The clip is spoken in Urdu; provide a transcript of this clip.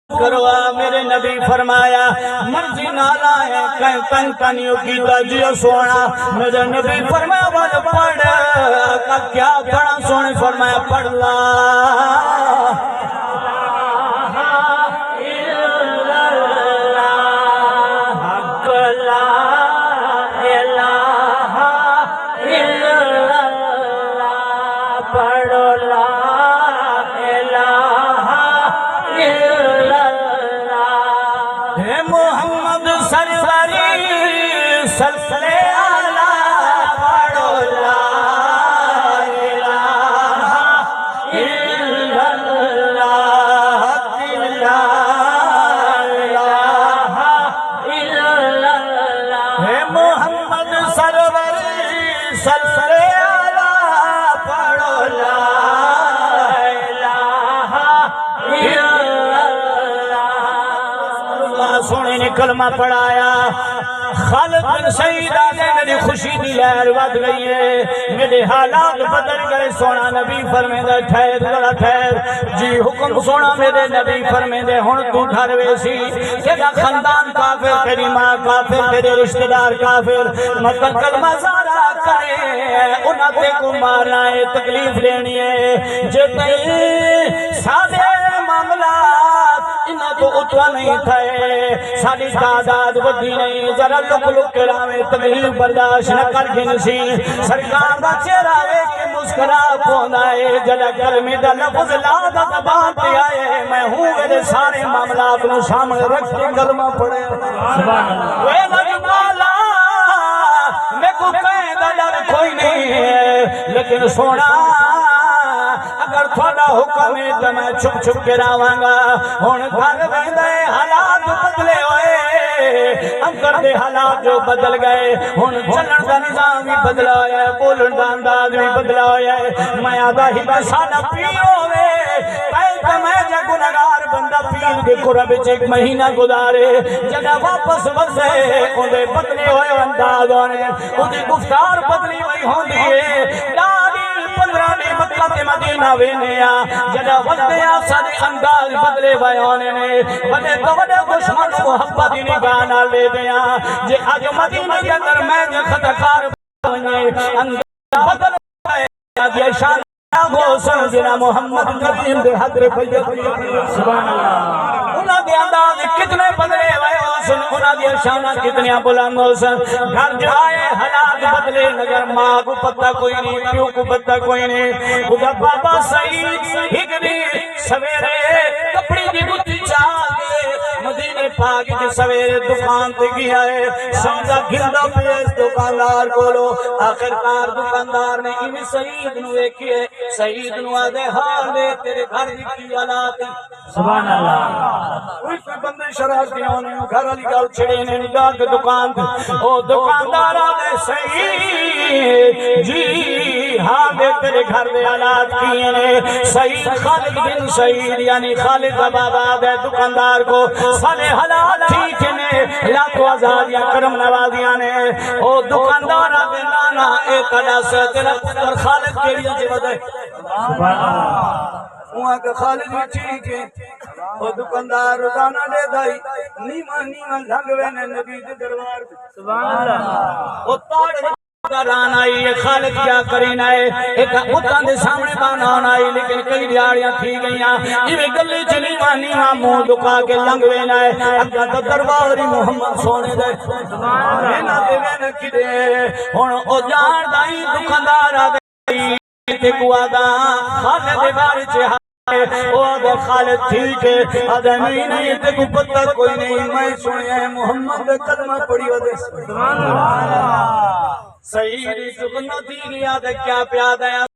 کروا میرے نبی فرمایا مرضی نالا ہے کہیں تن تنیوں کی تجیہ سونا میرے نبی فرمایا وہ پڑھ کیا پڑھا سونے فرمایا پڑھ لا سونے نے کلمہ پڑھایا خالد بن سعید آنے میری خوشی دی لہر ود گئی ہے میرے حالات بدل گئے سونا نبی فرمے دے ٹھہر ذرا ٹھہر جی حکم سونا میرے نبی فرمے دے ہن تو گھر ویسی تیرا خاندان کافر تیری ماں کافر تیرے رشتہ دار کافر مطلب کلمہ زارا کرے انہاں تے کو مارنا ہے تکلیف لینی ہے جے تے سادے معاملات انہاں تو اتوا نہیں تھے ساری تعداد وڈی نہیں ذرا لک لک کراوے تکلیف برداشت نہ کر کے نسی سرکار دا چہرہ ایک کے مسکرا پوندا ہے جڑا کلمے دا لفظ لا دا زبان تے آئے میں ہوں میرے سارے معاملات نو سامنے رکھ کے کلمہ پڑھے سبحان اللہ اے نبی مولا میں کو کہیں دا ڈر کوئی نہیں ہے لیکن سونا اگر تھوڑا حکم ہے تو میں چھپ چھپ کے راواں گا ہن گھر ویندے حالات بدلے ہوئے اندر دے حالات جو بدل گئے ہن چلن دا نظام بھی بدلا ہے بولن دا انداز بھی بدلا ہے میں آدھا ہی بسانا پیر ہوئے پہلے میں جا گناہگار بندہ پیر کے قرب وچ ایک مہینہ گزارے جگہ واپس وسے اودے بدلے ہوئے انداز ہونے اودی گفتار بدلی ہوئی ہوندی ہے 15 دی مکہ تے مدینہ وینیا جڑا ودیا سارے انداز بدلے ویانے نے بڑے تو بڑے دشمن محبت دی نگاہ نال لے دیا جے اج مدینہ دے اندر میں جو خطکار بنے انداز بدل گئے یہ شان گو سن جنا محمد کریم دے حضرت سبحان اللہ انہاں دے انداز کتنے بدلے ہوئے سن انہاں دی شاناں کتنیاں بلند سن گھر جو آئے حالات بدلے نگر ماں کو پتہ کوئی نہیں پیو کو پتہ کوئی نہیں خدا بابا سعید ایک دن سویرے کپڑی دی گتی چاہ کے مدینے پاک کے سویرے دکان تے گیا ہے سمجھا گھندا پیس دکاندار کولو آخرکار دکاندار نے ان سعید نو ویکھے سعید نو آدھے حال دے تیرے گھر کی حالات سبحان اللہ کوئی بندے شرارتی ہونے گھر والی گل چھڑے نے نگاہ کے دکان او دکاندار آدھے سعید جی حال دے تیرے گھر دے حالات کیے نے سعید خالد بن سعید یعنی خالد بابا آدھے دکاندار کو سارے حالات ٹھیک نے لاکھوں آزاد یا کرم نوازیاں نے او دکاندار آدھے نانا اے کڑا سے تیرا پتر خالد کے لیے جیوہ دے سبحان اللہ وہاں کا خالد بھی ٹھیک ہے وہ دکاندار روزانہ دے دائی نیمہ لگوے نے نبی دے دربار سبحان اللہ وہ تاڑ ران آئی ہے خالد کیا کرین آئے ایک بتان دے سامنے بانان آئی لیکن کئی دیاریاں تھی گئیاں یہ گلی چلی مانی مو دکا کے لنگوے نائے اگا تو درباری محمد سونے دے سبحان اللہ او جان دائی دکاندار آدھائی تے کو آدھا خالد دے بارے چاہا او آدھا خالد ٹھیک ہے آدھا نہیں تے کو پتہ کوئی نہیں میں سنے محمد کلمہ پڑھی ودے سبحان اللہ سعید سکنا تھی گیا دے کیا پیاد ہے